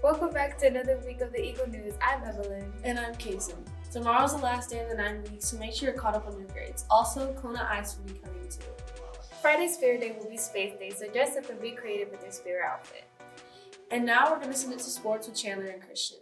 Welcome back to another week of the Eagle News. I'm Evelyn. And I'm Kason. Tomorrow's the last day of the 9 weeks, so make sure you're caught up on your grades. Also, Kona Ice will be coming too. Friday's Spirit Day will be Space Day, so dress up and be creative with your spirit outfit. And now we're going to send it to sports with Chandler and Christian.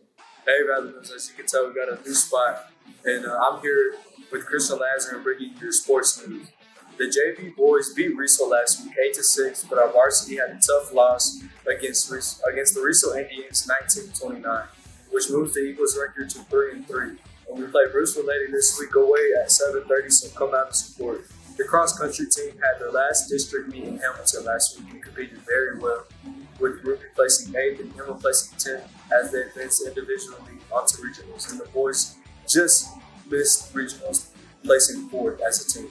Hey, Ravenous, as you can tell, we got a new spot. And I'm here with Christian Lazar and bringing you your sports news. The JV boys beat Riso last week 8-6, but our varsity had a tough loss against the Riso Indians 19-29, which moves the Eagles' record to 3-3. And we play Brewster Lady this week away at 7:30, so come out and support. The cross-country team had their last district meet in Hamilton last week and competed very well, with Ruby placing 8th and Emma placing 10th as they advanced individually onto regionals. And the boys just missed regionals, placing 4th as a team.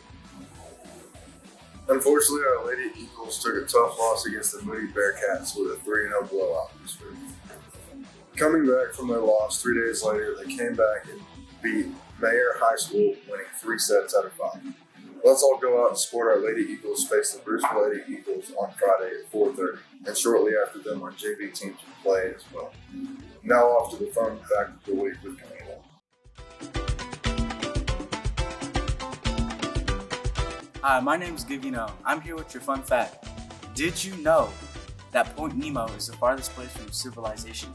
Unfortunately, our Lady Eagles took a tough loss against the Moody Bearcats with a 3-0 blowout this week. Coming back from their loss 3 days later, they came back and beat Mayer High School, winning 3 sets out of 5. Let's all go out and support our Lady Eagles face the Brewster Lady Eagles on Friday at 4:30, and shortly after them, our JV teams will play as well. Now off to the fun fact of the week with Camila. Hi, my name is Givino. I'm here with your fun fact. Did you know that Point Nemo is the farthest place from civilization?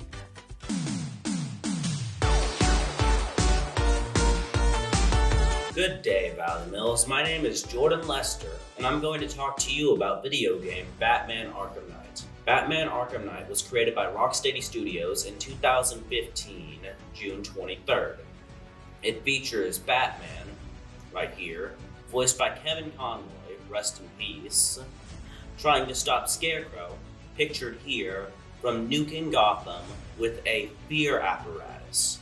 Good day, Valley Mills. My name is Jordan Lester, and I'm going to talk to you about video game Batman Arkham Knight. Batman Arkham Knight was created by Rocksteady Studios in 2015, June 23rd. It features Batman, right here, voiced by Kevin Conroy, rest in peace, trying to stop Scarecrow, pictured here, from nuking Gotham with a fear apparatus.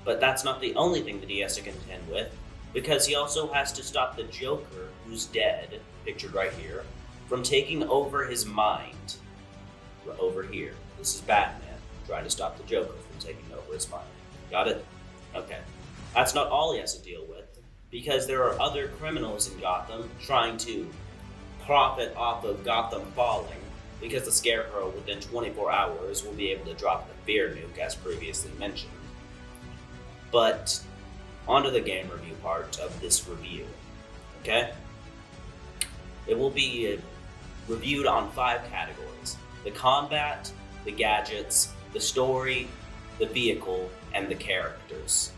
But that's not the only thing that he has to contend with, because he also has to stop the Joker, who's dead, pictured right here, from taking over his mind. Over here. This is Batman trying to stop the Joker from taking over his mind. Got it? Okay. That's not all he has to deal with, because there are other criminals in Gotham trying to profit off of Gotham falling, because the Scarecrow within 24 hours will be able to drop the fear nuke as previously mentioned. But onto the game review part of this review, okay? It will be reviewed on 5 categories: the combat, the gadgets, the story, the vehicle, and the characters.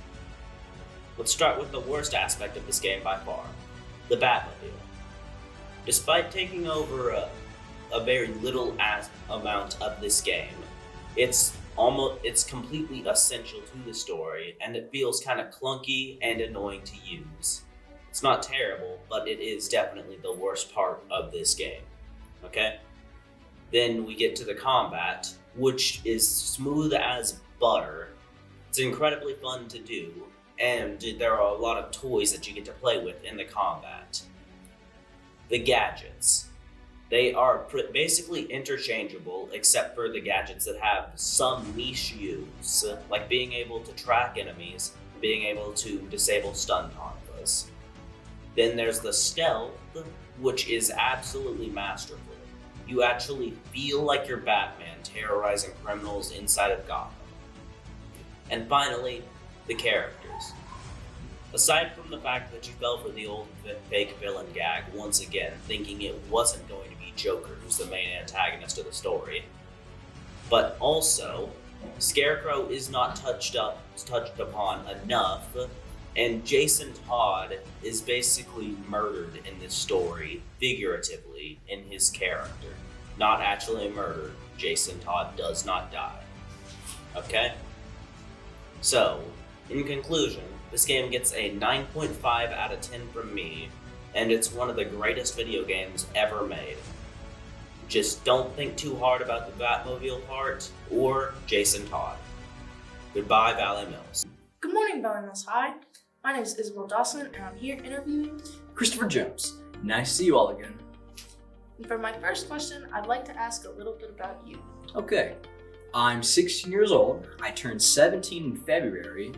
Let's start with the worst aspect of this game by far, the Batmobile. Despite taking over a very little amount of this game, it's completely essential to the story, and it feels kind of clunky and annoying to use. It's not terrible, but it is definitely the worst part of this game, okay? Then we get to the combat, which is smooth as butter. It's incredibly fun to do, and there are a lot of toys that you get to play with in the combat. The gadgets. They are basically interchangeable, except for the gadgets that have some niche use, like being able to track enemies, being able to disable stun combos. Then there's the stealth, which is absolutely masterful. You actually feel like you're Batman terrorizing criminals inside of Gotham. And finally, the characters. Aside from the fact that you fell for the old fake villain gag once again, thinking it wasn't going to be Joker who's the main antagonist of the story, but also, Scarecrow is not touched upon enough, and Jason Todd is basically murdered in this story, figuratively, in his character. Not actually murdered. Jason Todd does not die. Okay? So, in conclusion, this game gets a 9.5 out of 10 from me, and it's one of the greatest video games ever made. Just don't think too hard about the Batmobile part, or Jason Todd. Goodbye, Valley Mills. Good morning, Valley Mills High. My name is Isabel Dawson, and I'm here interviewing Christopher Jones. Nice to see you all again. And for my first question, I'd like to ask a little bit about you. Okay. I'm 16 years old. I turned 17 in February.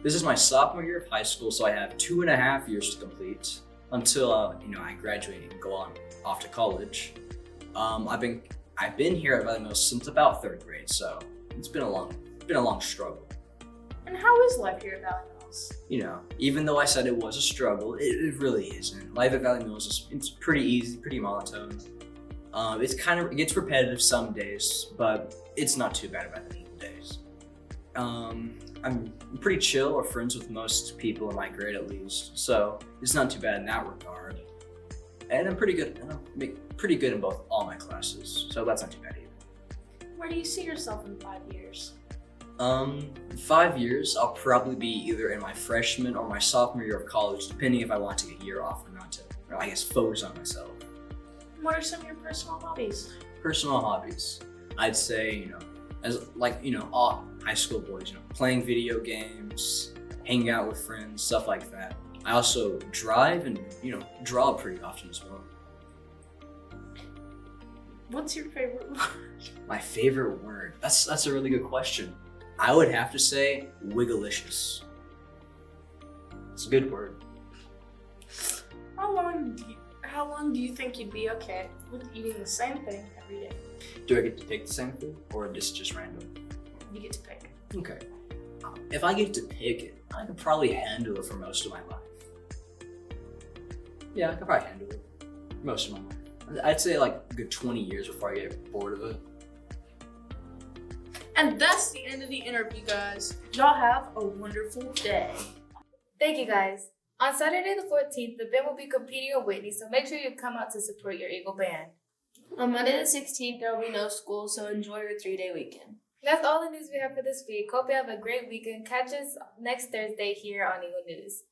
This is my sophomore year of high school, so I have 2.5 years to complete until I graduate and go on off to college. I've been here at Valley Mills since about 3rd grade, so it's been a long struggle. And how is life here at Valley Mills? You know, even though I said it was a struggle, it really isn't. Life at Valley Mills it's pretty easy, pretty monotone. It gets repetitive some days, but it's not too bad about the days. I'm pretty chill or friends with most people in my grade at least, so it's not too bad in that regard. And I'm pretty good. And I'm pretty good in all my classes, so that's not too bad either. Where do you see yourself in 5 years? 5 years, I'll probably be either in my freshman or my sophomore year of college, depending if I want to take a year off or not to, or I guess focus on myself. What are some of your personal hobbies? Personal hobbies, I'd say, all high school boys, playing video games, hanging out with friends, stuff like that. I also drive and, draw pretty often as well. What's your favorite word? My favorite word? That's a really good question. I would have to say wiggalicious. It's a good word. How long do you think you'd be okay with eating the same thing every day? Do I get to pick the same food, or is it just random? You get to pick. Okay. If I get to pick it, I could probably handle it for most of my life. Yeah, I could probably handle it for most of my life. I'd say like a good 20 years before I get bored of it. And that's the end of the interview, guys. Y'all have a wonderful day. Thank you guys. On Saturday the 14th, the band will be competing in Whitney, so make sure you come out to support your Eagle band. On Monday the 16th, there will be no school, so enjoy your 3-day weekend. That's all the news we have for this week. Hope you have a great weekend. Catch us next Thursday here on Eagle News.